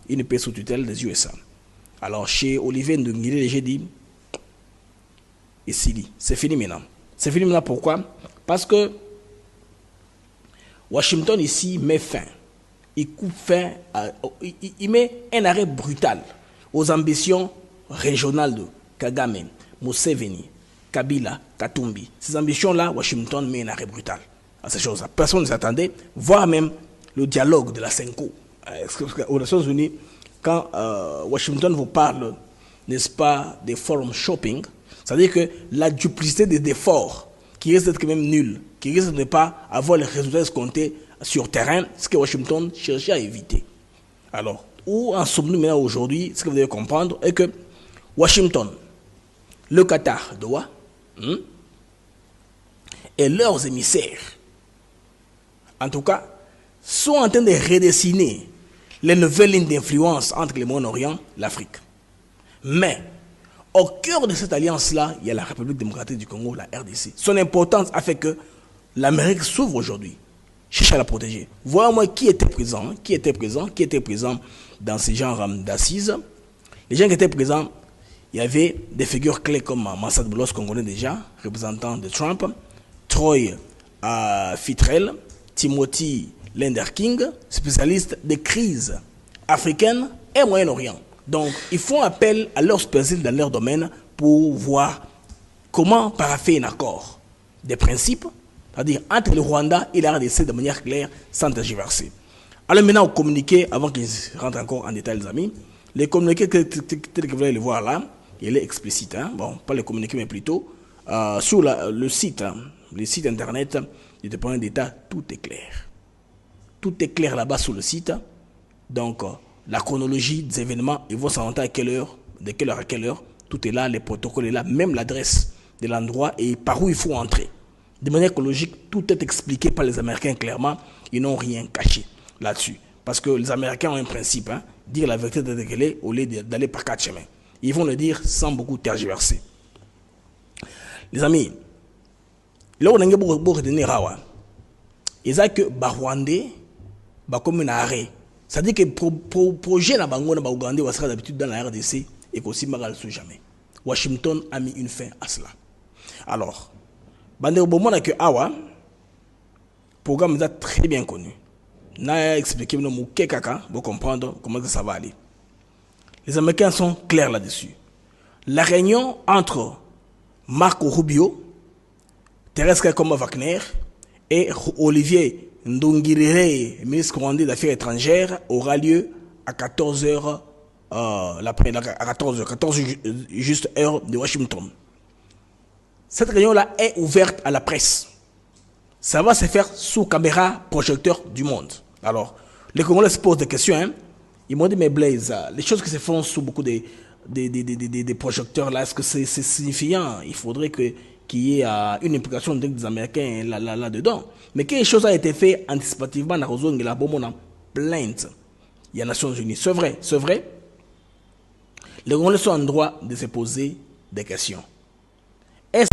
une paix sous tutelle des USA. Alors, chez Olivier Ndungile, j'ai dit, et Sili, c'est fini maintenant. C'est fini maintenant pourquoi? Parce que Washington ici met fin. Il coupe fin, il met un arrêt brutal aux ambitions régionales de Kagame, Museveni, Kabila, Katumbi. Ces ambitions-là, Washington met un arrêt brutal à ces choses-là. Personne ne s'attendait, voire même le dialogue de la CENCO. Aux Nations Unies, quand Washington vous parle, n'est-ce pas, des forums shopping, c'est-à-dire que la duplicité des efforts qui risque d'être quand même nul, qui risque de ne pas avoir les résultats escomptés sur terrain, ce que Washington cherchait à éviter. Alors, où en sommes-nous maintenant aujourd'hui? Ce que vous devez comprendre est que Washington, le Qatar, Doha, et leurs émissaires, en tout cas, sont en train de redessiner les nouvelles lignes d'influence entre le Moyen-Orient et l'Afrique. Mais, au cœur de cette alliance-là, il y a la République démocratique du Congo, la RDC. Son importance a fait que l'Amérique s'ouvre aujourd'hui, cherche à la protéger. Voyez-moi qui était présent dans ce genre d'assises. Les gens qui étaient présents, il y avait des figures clés comme Massad Boulos, qu'on connaît déjà, représentant de Trump, Troy Fitrell, Timothy Lenderking, spécialiste des crises africaines et Moyen-Orient. Donc, ils font appel à leurs spécialistes dans leur domaine pour voir comment paraffer un accord des principes, c'est-à-dire entre le Rwanda et la RDC de manière claire, sans tergiverser. Alors maintenant, au communiqué, avant qu'ils rentrent encore en détail, les amis, les communiqués que vous allez le voir là, il est explicite, hein? Bon, pas les communiqués, mais plutôt sur le site internet du département d'État, tout est clair. Tout est clair là-bas sur le site. Donc, la chronologie des événements, ils vont s'inventer à quelle heure, de quelle heure à quelle heure, tout est là, les protocoles est là, même l'adresse de l'endroit et par où il faut entrer. De manière écologique, tout est expliqué par les Américains clairement, ils n'ont rien caché là-dessus. Parce que les Américains ont un principe, hein, dire la vérité de qu'elle est au lieu d'aller par quatre chemins. Ils vont le dire sans beaucoup tergiverser. Les amis, là où on a beaucoup retenir, ils ont que Rwandais, comme un arrêt. C'est-à-dire que le projet na bango na Ouganda sera d'habitude dans la RDC et qu'aussi magal sous jamais. Washington a mis une fin à cela. Alors, bande au moment que awa programme est très bien connu. N'a expliqué nos mots kaka pour comprendre comment ça va aller. Les Américains sont clairs là-dessus. La réunion entre Marco Rubio, Thérèse Kakoma Wagner et Olivier Ndungirire, ministre rwandais d'Affaires étrangères, aura lieu à 14h, à 14 juste heure de Washington. Cette réunion-là est ouverte à la presse. Ça va se faire sous caméra projecteur du monde. Alors, les Congolais se posent des questions. Hein. Ils m'ont dit, mais Blaise, les choses qui se font sous beaucoup des projecteurs là, est-ce que c'est signifiant? Il faudrait qu'il y ait une implication des Américains là-dedans. Mais quelque chose a été fait anticipativement dans la il a plainte. Il y a les Nations Unies. C'est vrai, c'est vrai. Les Congolais sont en droit de se poser des questions. Est-ce